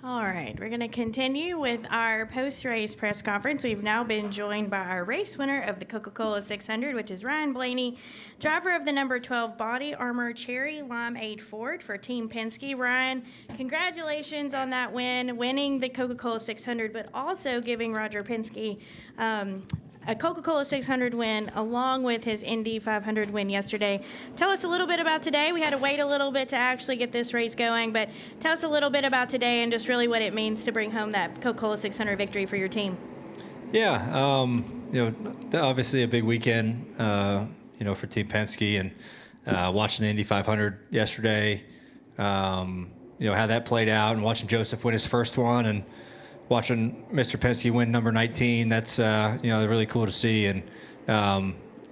All right, we're going to continue with our post-race press conference. We've now been joined by our race winner of the Coca-Cola 600, which is Ryan Blaney, driver of the number 12 Body Armor Cherry Limeade Ford for Team Penske. Ryan, congratulations on that win, winning the Coca-Cola 600, but also giving Roger Penske a Coca-Cola 600 win along with his Indy 500 win yesterday. Tell us a little bit about today. We had to wait a little bit to actually get this race going, but tell us a little bit about today and just really what it means to bring home that Coca-Cola 600 victory for your team. Yeah, obviously a big weekend, for Team Penske, and watching the Indy 500 yesterday, how that played out, and watching Joseph win his first one, and watching Mr. Penske win number 19, that's, really cool to see. And,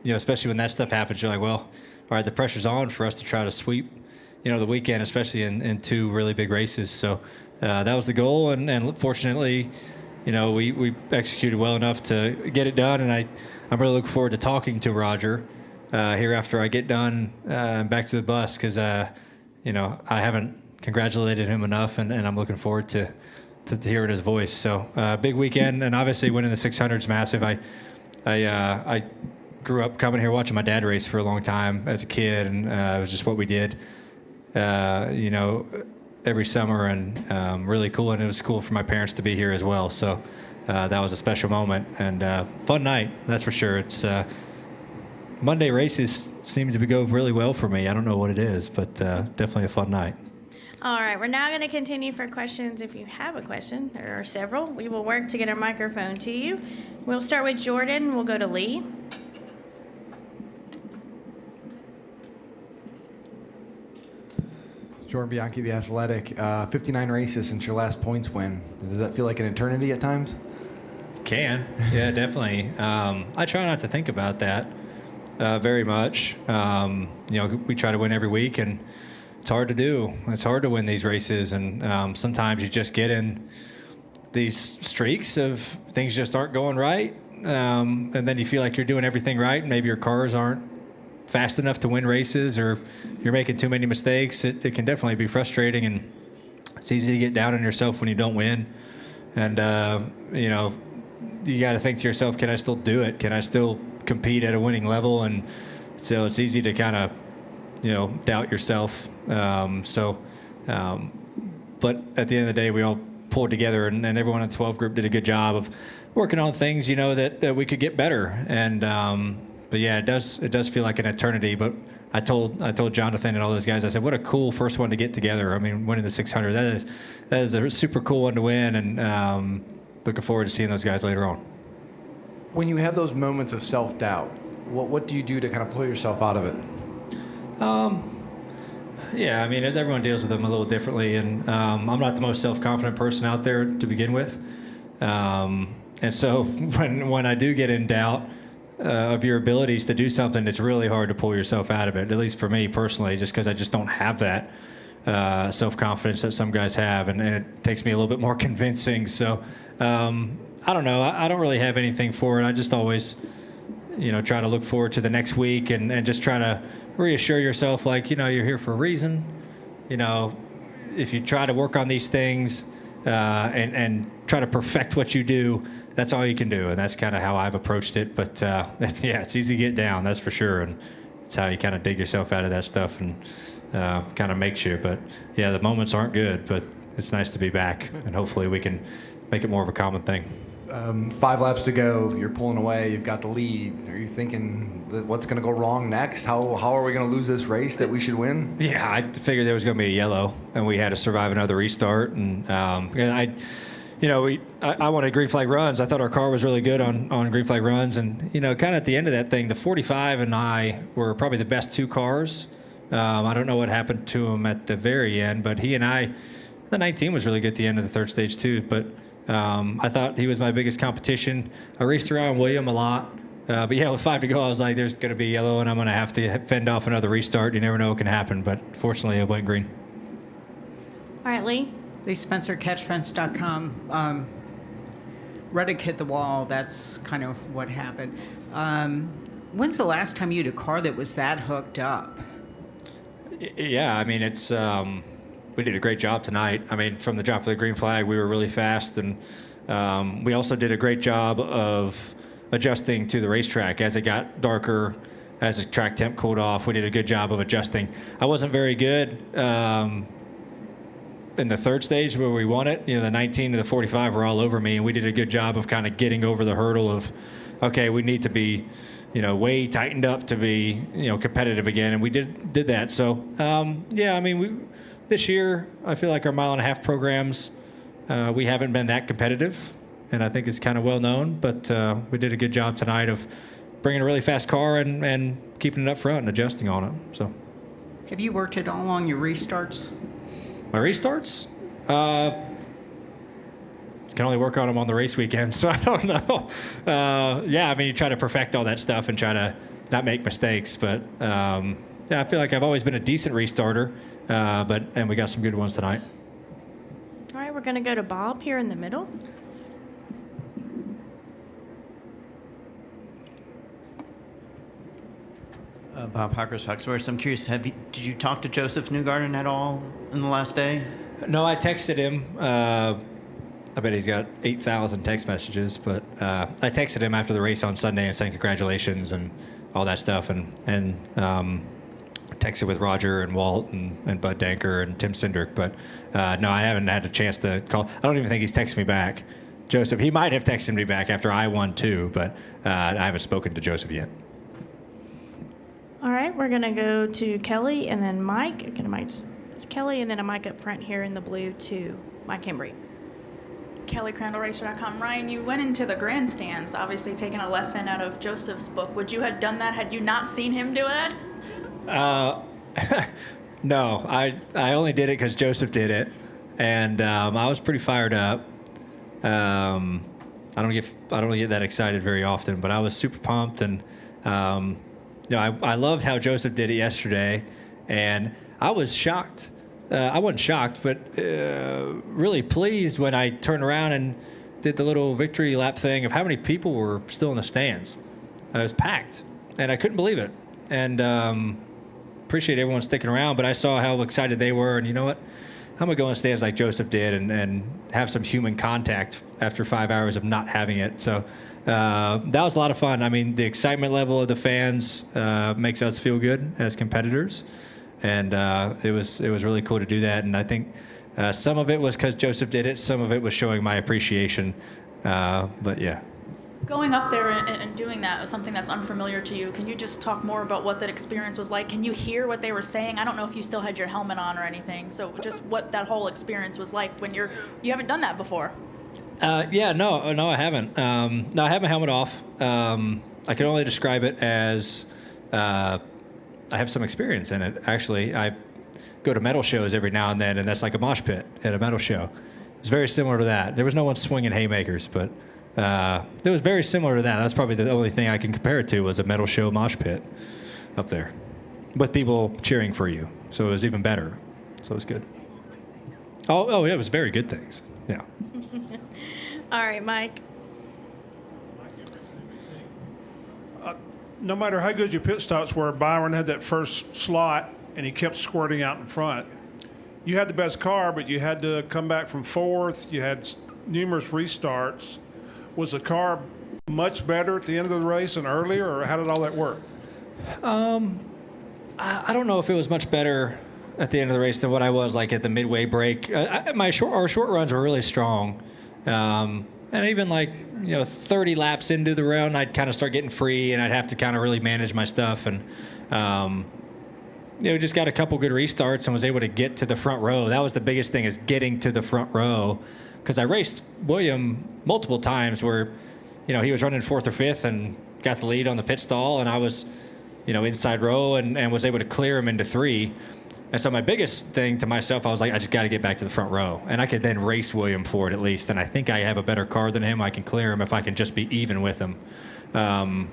especially when that stuff happens, you're like, well, all right, the pressure's on for us to try to sweep, the weekend, especially in two really big races. So that was the goal. And fortunately, we executed well enough to get it done. And I'm really looking forward to talking to Roger here after I get done back to the bus, because, I haven't congratulated him enough, and I'm looking forward to hearing his voice. So big weekend, and obviously winning the 600 is massive. I grew up coming here watching my dad race for a long time as a kid, and it was just what we did, every summer, and really cool. And it was cool for my parents to be here as well. So that was a special moment and fun night, that's for sure. It's Monday races seem to go really well for me. I don't know what it is, but definitely a fun night. All right, we're now going to continue for questions. If you have a question, there are several. We will work to get a microphone to you. We'll start with Jordan. We'll go to Lee. Jordan Bianchi, The Athletic. 59 races since your last points win. Does that feel like an eternity at times? Can. Yeah, definitely. I try not to think about that very much. We try to win every week, and it's hard to do. It's hard to win these races, and sometimes you just get in these streaks of things just aren't going right, and then you feel like you're doing everything right, and maybe your cars aren't fast enough to win races, or you're making too many mistakes. It can definitely be frustrating, and it's easy to get down on yourself when you don't win. And you got to think to yourself, can I still do it? Can I still compete at a winning level? And so it's easy to kind of doubt yourself. But at the end of the day, we all pulled together, and everyone in the 12 group did a good job of working on things, that we could get better. And but yeah, it does feel like an eternity. But I told Jonathan and all those guys, I said, what a cool first one to get together. I mean, winning the 600, that is a super cool one to win, and looking forward to seeing those guys later on. When you have those moments of self-doubt, what do you do to kind of pull yourself out of it? Yeah, I mean, everyone deals with them a little differently, and I'm not the most self-confident person out there to begin with. And so when I do get in doubt of your abilities to do something, it's really hard to pull yourself out of it, at least for me personally, just because I just don't have that self-confidence that some guys have, and it takes me a little bit more convincing. So I don't know. I don't really have anything for it. I just always, try to look forward to the next week, and just try to reassure yourself, like, you're here for a reason. If you try to work on these things and try to perfect what you do, that's all you can do. And that's kind of how I've approached it. But it's easy to get down, that's for sure. And it's how you kind of dig yourself out of that stuff, and kind of makes you. But yeah, the moments aren't good, but it's nice to be back, and hopefully we can make it more of a common thing. 5 laps to go, you're pulling away, you've got the lead. Are you thinking what's going to go wrong next? How are we going to lose this race that we should win? Yeah, I figured there was going to be a yellow, and we had to survive another restart. And I wanted green flag runs. I thought our car was really good on green flag runs. And, kind of at the end of that thing, the 45 and I were probably the best two cars. I don't know what happened to him at the very end, but he and I, the 19 was really good at the end of the third stage too. But I thought he was my biggest competition. I raced around William a lot. But yeah, with 5 to go, I was like, there's going to be yellow, and I'm going to have to fend off another restart. You never know what can happen. But fortunately, it went green. All right, Lee. Lee Spencer, catchfence.com. Reddick hit the wall. That's kind of what happened. When's the last time you had a car that was that hooked up? Yeah, I mean, it's we did a great job tonight. I mean, from the drop of the green flag, we were really fast, and we also did a great job of adjusting to the racetrack as it got darker, as the track temp cooled off. We did a good job of adjusting. I wasn't very good in the third stage where we won it. The 19 to the 45 were all over me, and we did a good job of kind of getting over the hurdle of, okay, we need to be, way tightened up to be, competitive again, and we did that. So, yeah, I mean, this year, I feel like our mile-and-a-half programs, we haven't been that competitive, and I think it's kind of well known, but we did a good job tonight of bringing a really fast car and keeping it up front and adjusting on it. So, Have you worked at all on your restarts? my restarts, can only work on them on the race weekend, so I don't know. Yeah, I mean, you try to perfect all that stuff and try to not make mistakes, but yeah, I feel like I've always been a decent restarter, and we got some good ones tonight. All right, we're going to go to Bob here in the middle. Bob Hockers, Fox Sports. I'm curious, did you talk to Joseph Newgarden at all in the last day? No, I texted him. I bet he's got 8,000 text messages, but I texted him after the race on Sunday and saying congratulations and all that stuff, and texted with Roger and Walt and Bud Danker and Tim Cindric, but no, I haven't had a chance to call. I don't even think he's texted me back. Joseph, he might have texted me back after I won too, but I haven't spoken to Joseph yet. All right, we're going to go to Kelly and then Mike. It's Kelly and then a Mike up front here in the blue to Mike Hembry. Kelly, CrandallRacer.com. Ryan, you went into the grandstands, obviously taking a lesson out of Joseph's book. Would you have done that had you not seen him do it? No, I only did it because Joseph did it, and I was pretty fired up. I don't get that excited very often, but I was super pumped, and I loved how Joseph did it yesterday, and I was shocked. I wasn't shocked, but really pleased when I turned around and did the little victory lap thing of how many people were still in the stands. It was packed, and I couldn't believe it. And appreciate everyone sticking around, but I saw how excited they were, and you know what? I'm going to go in the stands like Joseph did and have some human contact after 5 hours of not having it. So that was a lot of fun. I mean, the excitement level of the fans makes us feel good as competitors. And it was really cool to do that. And I think some of it was because Joseph did it. Some of it was showing my appreciation. But, yeah. Going up there and doing that was something that's unfamiliar to you. Can you just talk more about what that experience was like? Can you hear what they were saying? I don't know if you still had your helmet on or anything. So just what that whole experience was like when you haven't done that before. Yeah, no, I haven't. No, I have my helmet off. I can only describe it as I have some experience in it. Actually, I go to metal shows every now and then, and that's like a mosh pit at a metal show. It's very similar to that. There was no one swinging haymakers, but it was very similar to that. That's probably the only thing I can compare it to was a metal show mosh pit up there with people cheering for you. So it was even better. So it was good. Oh, yeah, it was very good things. Yeah. All right, Mike. No matter how good your pit stops were, Byron had that first slot, and he kept squirting out in front. You had the best car, but you had to come back from fourth. You had numerous restarts. Was the car much better at the end of the race and earlier, or how did all that work? I don't know if it was much better at the end of the race than what I was like at the midway break. Our short runs were really strong. And even 30 laps into the run, I'd kind of start getting free, and I'd have to kind of really manage my stuff. And, just got a couple good restarts and was able to get to the front row. That was the biggest thing, is getting to the front row. Because I raced William multiple times where, he was running fourth or fifth and got the lead on the pit stall, and I was, inside row and was able to clear him into three. And so my biggest thing to myself, I was like, I just got to get back to the front row. And I could then race William for it at least. And I think I have a better car than him. I can clear him if I can just be even with him. And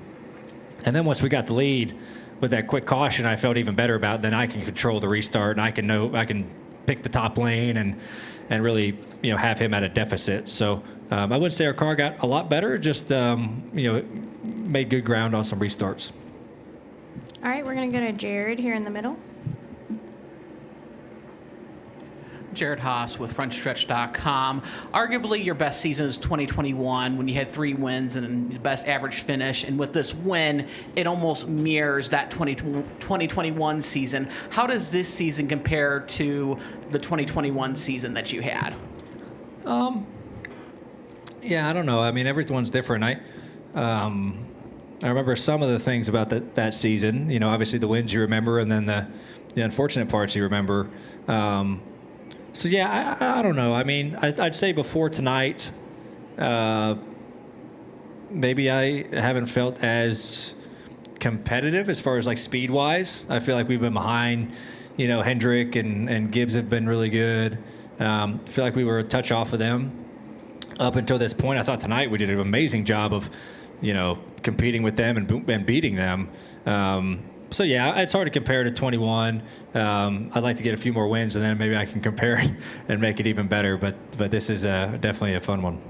then once we got the lead with that quick caution, I felt even better about it. Then I can control the restart, and I can pick the top lane and really, have him at a deficit. So I wouldn't say our car got a lot better, just, made good ground on some restarts. All right, we're going to go to Jared here in the middle. Jared Haas with frontstretch.com. Arguably your best season is 2021 when you had 3 wins and the best average finish. And with this win, it almost mirrors that 2021 season. How does this season compare to the 2021 season that you had? Yeah, I don't know. I mean, everyone's different. I remember some of the things about that season. You know, obviously the wins you remember, and then the unfortunate parts you remember. So yeah, I don't know. I mean, I'd say before tonight, maybe I haven't felt as competitive as far as like speed wise. I feel like we've been behind. You know, Hendrick and Gibbs have been really good. I feel like we were a touch off of them up until this point. I thought tonight we did an amazing job of, you know, competing with them and beating them. So yeah, it's hard to compare to 21. I'd like to get a few more wins, and then maybe I can compare it and make it even better. But this is definitely a fun one.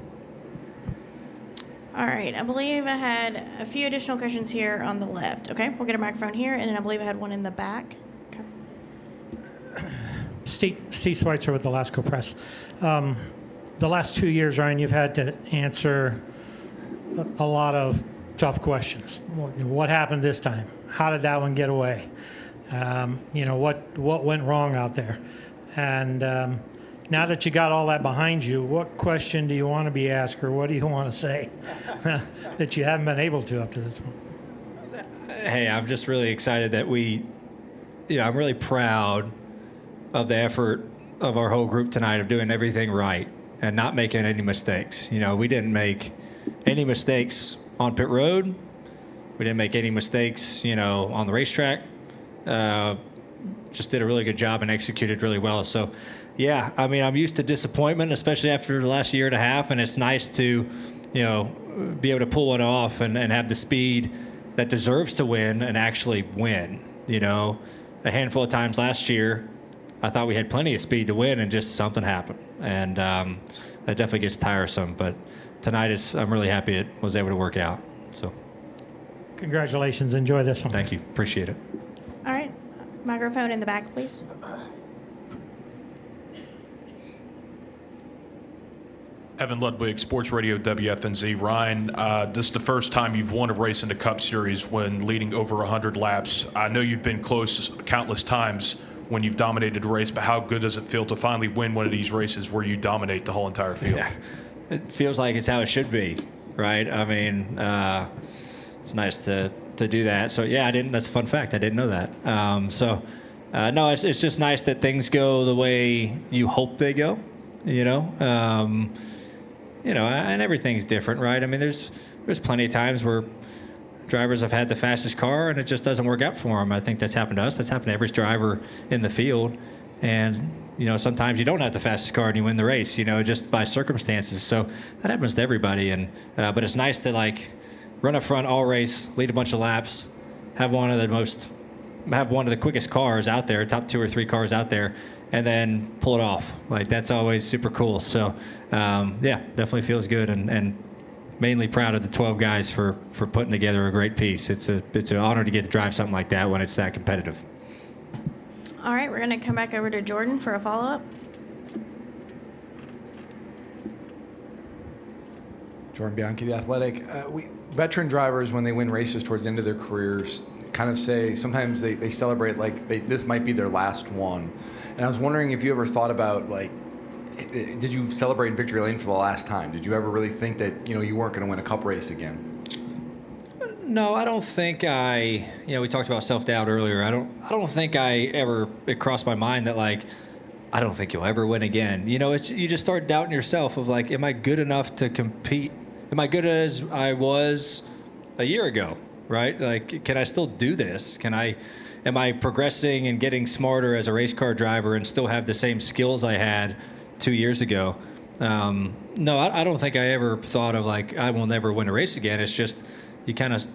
All right, I believe I had a few additional questions here on the left. Okay, we'll get a microphone here, and then I believe I had one in the back. Okay. Steve Schweitzer with the Lasco Press. The last 2 years, Ryan, you've had to answer a lot of tough questions. What happened this time? How did that one get away? You know, what went wrong out there? And now that you got all that behind you, what question do you want to be asked, or what do you want to say that you haven't been able to up to this point? Hey, I'm just really excited that I'm really proud of the effort of our whole group tonight of doing everything right and not making any mistakes. You know, we didn't make any mistakes on pit road. We didn't make any mistakes, you know, on the racetrack. Just did a really good job and executed really well. So, yeah, I mean, I'm used to disappointment, especially after the last year and a half, and it's nice to, you know, be able to pull one off and have the speed that deserves to win and actually win. You know, a handful of times last year, I thought we had plenty of speed to win, and just something happened. And that definitely gets tiresome. But tonight, I'm really happy it was able to work out. So, Congratulations. Enjoy this one. thank you. Appreciate it. All right, microphone in the back, please. Evan Ludwig, Sports Radio WFNZ. Ryan, this is the first time you've won a race in the Cup Series when leading over 100 laps. I know you've been close countless times when you've dominated a race, but how good does it feel to finally win one of these races where you dominate the whole entire field? Yeah. It feels like it's how it should be, right? I mean, it's nice to do that. So, yeah, that's a fun fact. I didn't know that. No, it's just nice that things go the way you hope they go, you know? And everything's different, right? I mean, there's plenty of times where drivers have had the fastest car and it just doesn't work out for them. I think that's happened to us. That's happened to every driver in the field. And, you know, sometimes you don't have the fastest car and you win the race, you know, just by circumstances. So that happens to everybody. And but it's nice to, like, run up front all race, lead a bunch of laps, have one of the quickest cars out there, top 2 or 3 cars out there, and then pull it off. Like, that's always super cool. So, yeah, definitely feels good, and mainly proud of the 12 guys for putting together a great piece. It's an honor to get to drive something like that when it's that competitive. All right, we're going to come back over to Jordan for a follow-up. Jordan Bianchi, The Athletic. Veteran drivers, when they win races towards the end of their careers, kind of say, sometimes they celebrate like this might be their last one. And I was wondering if you ever thought about, like, did you celebrate in victory lane for the last time? Did you ever really think that, you know, you weren't going to win a Cup race again? No, I don't think we talked about self-doubt earlier. I don't think it crossed my mind that, like, I don't think you'll ever win again. You know, you just start doubting yourself of, like, am I good enough to compete? Am I good as I was a year ago, right? Like, can I still do this? Am I progressing and getting smarter as a race car driver and still have the same skills I had 2 years ago? No, I don't think I ever thought of, like, I will never win a race again. It's just you kind of,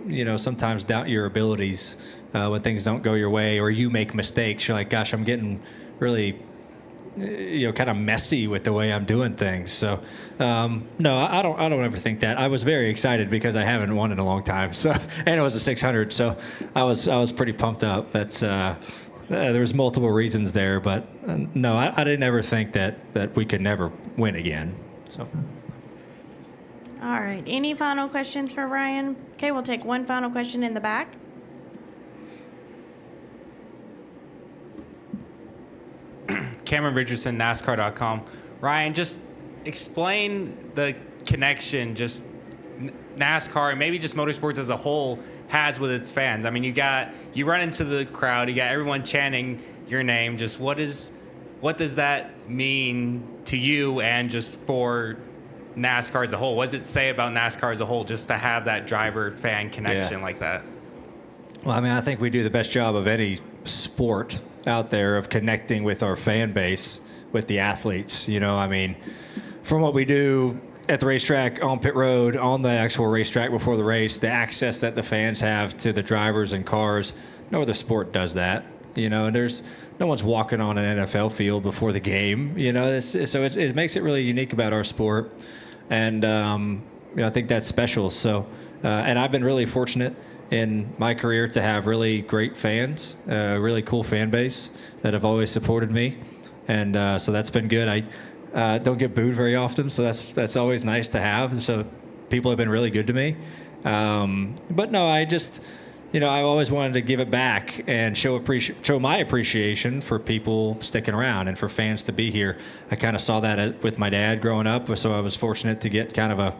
you know, sometimes doubt your abilities when things don't go your way or you make mistakes. You're like, gosh, I'm getting really, you know, kind of messy with the way I'm doing things. So, no, I don't ever think that. I was very excited because I haven't won in a long time. So, and it was a 600. So I was pretty pumped up. That's, there was multiple reasons there, but no, I didn't ever think that we could never win again. So. All right. Any final questions for Ryan? Okay, we'll take one final question in the back. Cameron Richardson, NASCAR.com. Ryan, just explain the connection just NASCAR and maybe just motorsports as a whole has with its fans. I mean, you run into the crowd, you got everyone chanting your name. Just what does that mean to you and just for NASCAR as a whole? What does it say about NASCAR as a whole just to have that driver-fan connection like that? Well, I mean, I think we do the best job of any sport out there of connecting with our fan base, with the athletes. You know, I mean, from what we do at the racetrack, on pit road, on the actual racetrack before the race, the access that the fans have to the drivers and cars, no other sport does that. You know, and no one's walking on an NFL field before the game. You know, so it makes it really unique about our sport, and you know, I think that's special. So, and I've been really fortunate in my career to have really great fans, really cool fan base that have always supported me, and so that's been good. I don't get booed very often, so that's always nice to have. So people have been really good to me, but no, I just, you know, I've always wanted to give it back and show my appreciation for people sticking around and for fans to be here. I kind of saw that with my dad growing up, so I was fortunate to get kind of a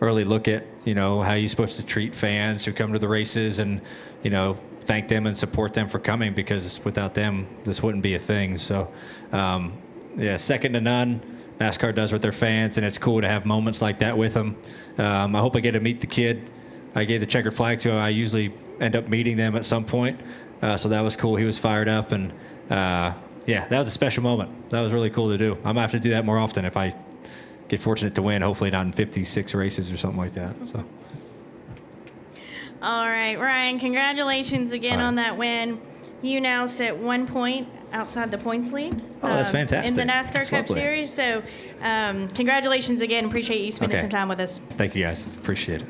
early look at, you know, how you're supposed to treat fans who come to the races and, you know, thank them and support them for coming, because without them, this wouldn't be a thing. So, yeah, second to none. NASCAR does with their fans, and it's cool to have moments like that with them. I hope I get to meet the kid I gave the checkered flag to. I usually end up meeting them at some point, so that was cool. He was fired up, and yeah, that was a special moment. That was really cool to do. I'm gonna have to do that more often if I get fortunate to win, hopefully not in 56 races or something like that. So. All right, Ryan, congratulations again on that win. You now sit 1 point outside the points lead. Oh, that's fantastic. In the NASCAR That's Cup lovely. Series. So congratulations again. Appreciate you spending some time with us. Thank you, guys. Appreciate it.